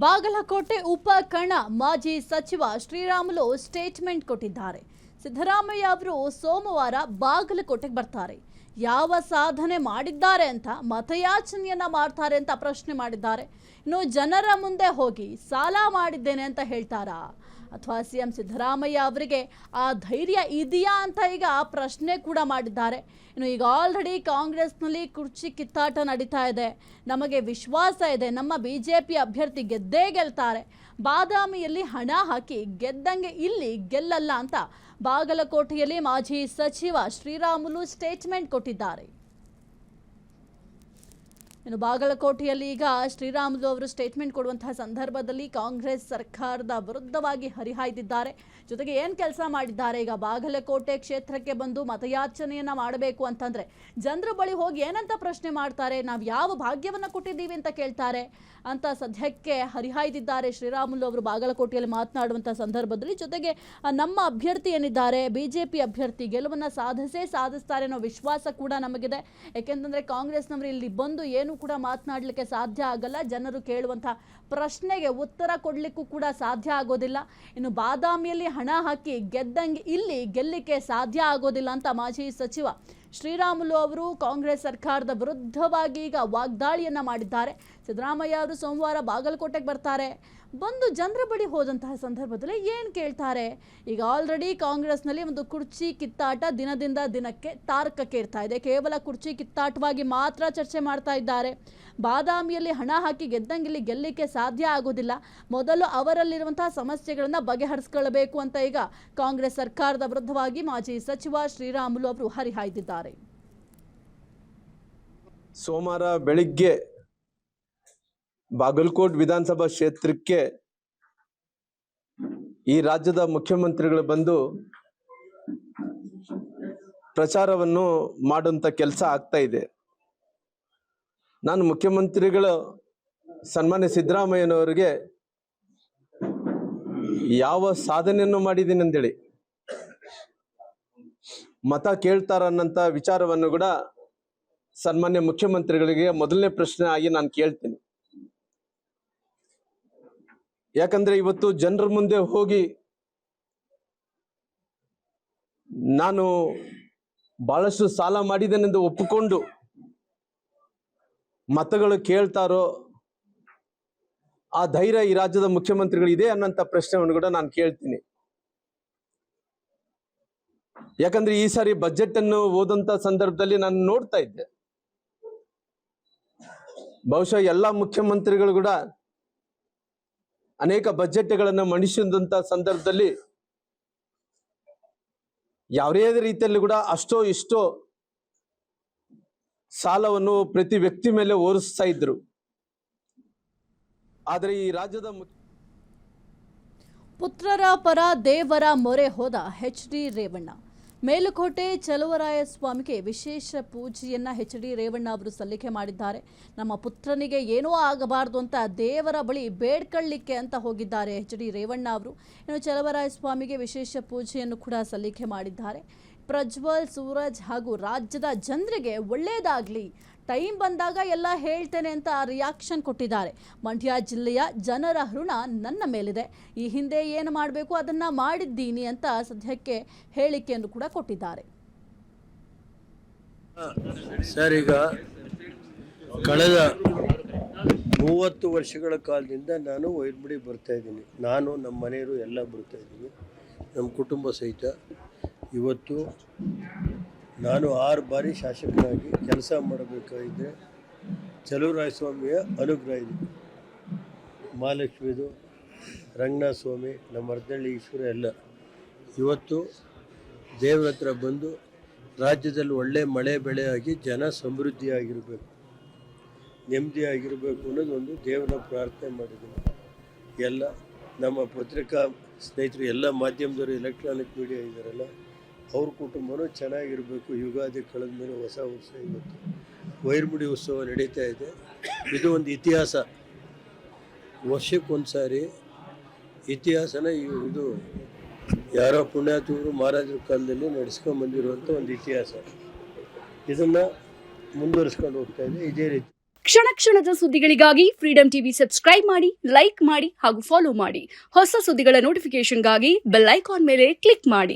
ಬಾಗಲಕೋಟೆ ಉಪ ಕಣ ಮಾಜಿ ಸಚಿವ ಶ್ರೀರಾಮುಲು ಸ್ಟೇಟ್ಮೆಂಟ್ ಕೊಟ್ಟಿದ್ದಾರೆ. ಸಿದ್ದರಾಮಯ್ಯ ಅವರು ಸೋಮವಾರ ಬಾಗಲಕೋಟೆಗೆ ಬರ್ತಾರೆ. ಯಾವ ಸಾಧನೆ ಮಾಡಿದ್ದಾರೆ ಅಂತ ಮತಯಾಚನೆಯನ್ನ ಮಾಡ್ತಾರೆ ಅಂತ ಪ್ರಶ್ನೆ ಮಾಡಿದ್ದಾರೆ. ಇನ್ನು ಜನರ ಮುಂದೆ ಹೋಗಿ ಸಾಲ ಮಾಡಿದ್ದೇನೆ ಅಂತ ಹೇಳ್ತಾರಾ ಅಥವಾ ಸಿಎಂ ಸಿದ್ದರಾಮಯ್ಯ ಅವರಿಗೆ ಆ ಧೈರ್ಯ ಇದೆಯಾ ಅಂತ ಈಗ ಪ್ರಶ್ನೆ ಕೂಡ ಮಾಡಿದ್ದಾರೆ. ಇನ್ನು ಈಗ ಆಲ್ರೆಡಿ ಕಾಂಗ್ರೆಸ್ನಲ್ಲಿ ಕುರ್ಚಿ ಕಿತ್ತಾಟ ನಡೀತಾ ಇದೆ. ನಮಗೆ ವಿಶ್ವಾಸ ಇದೆ, ನಮ್ಮ ಬಿಜೆಪಿ ಅಭ್ಯರ್ಥಿ ಗೆದ್ದೇ ಗೆಲ್ತಾರೆ, ಬಾದಾಮಿಯಲ್ಲಿ ಹಣ ಹಾಕಿ ಗೆದ್ದಂಗೆ ಇಲ್ಲಿ ಗೆಲ್ಲಲ್ಲ ಅಂತ ಬಾಗಲಕೋಟೆಯಲ್ಲಿ ಮಾಜಿ ಸಚಿವ ಶ್ರೀರಾಮುಲು ಸ್ಟೇಟ್ಮೆಂಟ್ ಕೊಟ್ಟಿದ್ದಾರೆ. ಇನ್ನು ಬಾಗಲಕೋಟೆಯಲ್ಲಿ ಈಗ ಶ್ರೀರಾಮುಲು ಅವರು ಸ್ಟೇಟ್ಮೆಂಟ್ ಕೊಡುವಂತಹ ಸಂದರ್ಭದಲ್ಲಿ ಕಾಂಗ್ರೆಸ್ ಸರ್ಕಾರದ ವಿರುದ್ಧವಾಗಿ ಹರಿಹಾಯ್ದಿದ್ದಾರೆ. ಜೊತೆಗೆ ಏನು ಕೆಲಸ ಮಾಡಿದ್ದಾರೆ, ಈಗ ಬಾಗಲಕೋಟೆ ಕ್ಷೇತ್ರಕ್ಕೆ ಬಂದು ಮತಯಾಚನೆಯನ್ನ ಮಾಡಬೇಕು ಅಂತಂದ್ರೆ ಜನರ ಬಳಿ ಹೋಗಿ ಏನಂತ ಪ್ರಶ್ನೆ ಮಾಡ್ತಾರೆ, ನಾವು ಯಾವ ಭಾಗ್ಯವನ್ನ ಕೊಟ್ಟಿದ್ದೀವಿ ಅಂತ ಕೇಳ್ತಾರೆ ಅಂತ ಸದ್ಯಕ್ಕೆ ಹರಿಹಾಯ್ದಿದ್ದಾರೆ ಶ್ರೀರಾಮುಲು ಅವರು ಬಾಗಲಕೋಟೆಯಲ್ಲಿ ಮಾತನಾಡುವಂಥ ಸಂದರ್ಭದಲ್ಲಿ. ಜೊತೆಗೆ ನಮ್ಮ ಅಭ್ಯರ್ಥಿ ಏನಿದ್ದಾರೆ ಬಿಜೆಪಿ ಅಭ್ಯರ್ಥಿ ಗೆಲುವನ್ನು ಸಾಧಿಸ್ತಾರೆ ಅನ್ನೋ ವಿಶ್ವಾಸ ಕೂಡ ನಮಗಿದೆ. ಯಾಕೆಂತಂದ್ರೆ ಕಾಂಗ್ರೆಸ್ನವರು ಇಲ್ಲಿ ಬಂದು ಏನು ಕೂಡ ಮಾತನಾಡಲಿಕ್ಕೆ ಸಾಧ್ಯ ಆಗಲ್ಲ, ಜನರು ಕೇಳುವಂತಹ ಪ್ರಶ್ನೆಗೆ ಉತ್ತರ ಕೊಡಲಿಕ್ಕೂ ಕೂಡ ಸಾಧ್ಯ ಆಗೋದಿಲ್ಲ. ಇನ್ನು ಬಾದಾಮಿಯಲ್ಲಿ ಹಣ ಹಾಕಿ ಗೆದ್ದಂಗೆ ಇಲ್ಲಿ ಗೆಲ್ಲಿಕ್ಕೆ ಸಾಧ್ಯ ಆಗೋದಿಲ್ಲ ಅಂತ ಮಾಜಿ ಸಚಿವ ಶ್ರೀರಾಮುಲು ಅವರು ಕಾಂಗ್ರೆಸ್ ಸರ್ಕಾರದ ವಿರುದ್ಧವಾಗಿ ಈಗ ವಾಗ್ದಾಳಿಯನ್ನ ಮಾಡಿದ್ದಾರೆ. ಸಿದ್ದರಾಮಯ್ಯ ಅವರು ಸೋಮವಾರ ಬಾಗಲಕೋಟೆಗೆ ಬರ್ತಾರೆ. ಬಂದು ಜನರ ಬಳಿ ಹೋದಂತಹ ಸಂದರ್ಭದಲ್ಲಿ ಏನು ಕೇಳ್ತಾರೆ, ಈಗ ಆಲ್ರೆಡಿ ಕಾಂಗ್ರೆಸ್ನಲ್ಲಿ ಒಂದು ಕುರ್ಚಿ ಕಿತ್ತಾಟ ದಿನದಿಂದ ದಿನಕ್ಕೆ ತಾರಕಕ್ಕೇರ್ತಾ ಇದೆ. ಕೇವಲ ಕುರ್ಚಿ ಕಿತ್ತಾಟವಾಗಿ ಮಾತ್ರ ಚರ್ಚೆ ಮಾಡ್ತಾ ಇದ್ದಾರೆ. ಬಾದಾಮಿಯಲ್ಲಿ ಹಣ ಹಾಕಿ ಗೆದ್ದಂಗಿಲ್ಲಿ ಗೆಲ್ಲಿಕ್ಕೆ ಸಾಧ್ಯ ಆಗೋದಿಲ್ಲ, ಮೊದಲು ಅವರಲ್ಲಿರುವಂತಹ ಸಮಸ್ಯೆಗಳನ್ನು ಬಗೆಹರಿಸಿಕೊಳ್ಳಬೇಕು ಅಂತ ಈಗ ಕಾಂಗ್ರೆಸ್ ಸರ್ಕಾರದ ವಿರುದ್ಧವಾಗಿ ಮಾಜಿ ಸಚಿವ ಶ್ರೀರಾಮುಲು ಅವರು ಹರಿಹಾಯ್ದಿದ್ದಾರೆ. ಸೋಮವಾರ ಬೆಳಿಗ್ಗೆ ಬಾಗಲಕೋಟ್ ವಿಧಾನಸಭಾ ಕ್ಷೇತ್ರಕ್ಕೆ ಈ ರಾಜ್ಯದ ಮುಖ್ಯಮಂತ್ರಿಗಳು ಬಂದು ಪ್ರಚಾರವನ್ನು ಮಾಡುವಂತ ಕೆಲಸ ಆಗ್ತಾ ಇದೆ. ನಾನು ಮುಖ್ಯಮಂತ್ರಿಗಳು ಸನ್ಮಾನ್ಯ ಸಿದ್ದರಾಮಯ್ಯನವರಿಗೆ ಯಾವ ಸಾಧನೆಯನ್ನು ಮಾಡಿದ್ದೀನಿ ಅಂತೇಳಿ ಮತ ಕೇಳ್ತಾರ ಅನ್ನಂತ ವಿಚಾರವನ್ನು ಕೂಡ ಸನ್ಮಾನ್ಯ ಮುಖ್ಯಮಂತ್ರಿಗಳಿಗೆ ಮೊದಲನೇ ಪ್ರಶ್ನೆ ಆಗಿ ನಾನು ಕೇಳ್ತೀನಿ. ಯಾಕಂದ್ರೆ ಇವತ್ತು ಜನರ ಮುಂದೆ ಹೋಗಿ ನಾನು ಬಹಳಷ್ಟು ಸಾಲ ಮಾಡಿದ್ದೇನೆಂದು ಒಪ್ಪಿಕೊಂಡು ಮತಗಳು ಕೇಳ್ತಾರೋ ಆ ಧೈರ್ಯ ಈ ರಾಜ್ಯದ ಮುಖ್ಯಮಂತ್ರಿಗಳು ಇದೆ ಅನ್ನಂತ ಪ್ರಶ್ನೆಯನ್ನು ಕೂಡ ನಾನು ಕೇಳ್ತೀನಿ. ಯಾಕಂದ್ರೆ ಈ ಸಾರಿ ಬಜೆಟ್ ಅನ್ನು ಓದಂತ ಸಂದರ್ಭದಲ್ಲಿ ನಾನು ನೋಡ್ತಾ ಇದ್ದೆ, ಬಹುಶಃ ಎಲ್ಲಾ ಮುಖ್ಯಮಂತ್ರಿಗಳು ಕೂಡ ಅನೇಕ ಬಜೆಟ್ಗಳನ್ನು ಮಂಡಿಸಿದಂತ ಸಂದರ್ಭದಲ್ಲಿ ಯಾವುದೇ ರೀತಿಯಲ್ಲಿ ಕೂಡ ಅಷ್ಟೋ ಇಷ್ಟೋ ಸಾಲವನ್ನು ಪ್ರತಿ ವ್ಯಕ್ತಿ ಮೇಲೆ ಹೊರಿಸ್ತಾ ಇದ್ರು. ಆದರೆ ಈ ರಾಜ್ಯದ ಪುತ್ರರ ಪರ ದೇವರ ಮೊರೆ ಹೋದ ಎಚ್.ಡಿ. ರೇವಣ್ಣ. ಮೇಲುಕೋಟೆ ಚಲುವರಾಯಸ್ವಾಮಿಗೆ ವಿಶೇಷ ಪೂಜೆಯನ್ನ ಎಚ್.ಡಿ. ರೇವಣ್ಣ ಅವರು ಸಲ್ಲಿಕೆ ಮಾಡಿದ್ದಾರೆ. ನಮ್ಮ ಪುತ್ರನಿಗೆ ಏನೂ ಆಗಬಾರದು ಅಂತ ದೇವರ ಬಳಿ ಬೇಡ್ಕೊಳ್ಳಿಕ್ಕೆ ಅಂತ ಹೋಗಿದ್ದಾರೆ ಎಚ್.ಡಿ. ರೇವಣ್ಣ ಅವರು. ಇನ್ನು ಚಲುವರಾಯಸ್ವಾಮಿಗೆ ವಿಶೇಷ ಪೂಜೆಯನ್ನು ಕೂಡ ಸಲ್ಲಿಕೆ ಮಾಡಿದ್ದಾರೆ. ಪ್ರಜ್ವಲ್, ಸೂರಜ್ ಹಾಗೂ ರಾಜ್ಯದ ಜನರಿಗೆ ಒಳ್ಳೆಯದಾಗಲಿ, ಟೈಮ್ ಬಂದಾಗ ಎಲ್ಲ ಹೇಳ್ತೇನೆ ಅಂತ ರಿಯಾಕ್ಷನ್ ಕೊಟ್ಟಿದ್ದಾರೆ. ಮಂಡ್ಯ ಜಿಲ್ಲೆಯ ಜನರ ಋಣ ನನ್ನ ಮೇಲಿದೆ, ಈ ಹಿಂದೆ ಏನು ಮಾಡಬೇಕು ಅದನ್ನ ಮಾಡಿದ್ದೀನಿ ಅಂತ ಸದ್ಯಕ್ಕೆ ಹೇಳಿಕೆಯನ್ನು ಕೂಡ ಕೊಟ್ಟಿದ್ದಾರೆ. ಸರ್, ಈಗ ಕಳೆದ 30 ವರ್ಷಗಳ ಕಾಲದಿಂದ ನಾನು ವೈರ್ಮುಡಿ ಬರ್ತಾ ಇದ್ದೀನಿ. ನಾನು ನಮ್ಮ ಮನೆಯವರು ಎಲ್ಲ ಬರ್ತಾ ಇದ್ದೀವಿ, ನಮ್ಮ ಕುಟುಂಬ ಸಹಿತ. ಇವತ್ತು ನಾನು 6 ಬಾರಿ ಶಾಸಕನಾಗಿ ಕೆಲಸ ಮಾಡಬೇಕಾಗಿದ್ದರೆ ಚಲುವರಾಯಸ್ವಾಮಿಯ ಅನುಗ್ರಹ ಇದೆ. ಮಹಾಲಕ್ಷ್ಮಿದು, ರಂಗನಾಥ ಸ್ವಾಮಿ, ನಮ್ಮ ಅರ್ಧಳ್ಳಿ ಈಶ್ವರ ಎಲ್ಲ ಇವತ್ತು ದೇವರ ಹತ್ರ ಬಂದು ರಾಜ್ಯದಲ್ಲಿ ಒಳ್ಳೆ ಮಳೆ ಬೆಳೆ ಆಗಿ ಜನ ಸಮೃದ್ಧಿಯಾಗಿರಬೇಕು, ನೆಮ್ಮದಿಯಾಗಿರಬೇಕು ಅನ್ನೋದೊಂದು ದೇವರ ಪ್ರಾರ್ಥನೆ ಮಾಡಿದ್ದೀನಿ. ಎಲ್ಲ ನಮ್ಮ ಪತ್ರಿಕಾ ಸ್ನೇಹಿತರು, ಎಲ್ಲ ಮಾಧ್ಯಮದವರು, ಎಲೆಕ್ಟ್ರಾನಿಕ್ ಮೀಡಿಯಾ ಇದ್ದಾರಲ್ಲ, ಅವ್ರ ಕುಟುಂಬನೂ ಚೆನ್ನಾಗಿರಬೇಕು. ಯುಗಾದಿ ಕಳೆದ ಮೇಲೆ ಹೊಸ ವರ್ಷ ಇವತ್ತು ವೈರ್ಮುಡಿ ಉತ್ಸವ ನಡೀತಾ ಇದೆ. ಇದು ಒಂದು ಇತಿಹಾಸ, ವರ್ಷಕ್ಕೊಂದು ಸಾರಿ ಇತಿಹಾಸನ ಇದು ಯಾರೋ ಪುಣ್ಯಾತವರು ಮಹಾರಾಜರ ಕಾಲದಲ್ಲಿ ನಡೆಸ್ಕೊಂಡ್ಬಂದಿರುವಂಥ ಒಂದು ಇತಿಹಾಸ. ಇದನ್ನು ಮುಂದುವರಿಸ್ಕೊಂಡು ಹೋಗ್ತಾ ಇದೆ ಇದೇ ರೀತಿ. ಕ್ಷಣ ಕ್ಷಣದ ಸುದ್ದಿಗಳಿಗಾಗಿ ಫ್ರೀಡಂ ಟಿವಿ ಸಬ್ಸ್ಕ್ರೈಬ್ ಮಾಡಿ, ಲೈಕ್ ಮಾಡಿ ಹಾಗೂ ಫಾಲೋ ಮಾಡಿ. ಹೊಸ ಸುದ್ದಿಗಳ ನೋಟಿಫಿಕೇಶನ್ಗಾಗಿ ಬೆಲ್ ಐಕಾನ್ ಮೇಲೆ ಕ್ಲಿಕ್ ಮಾಡಿ.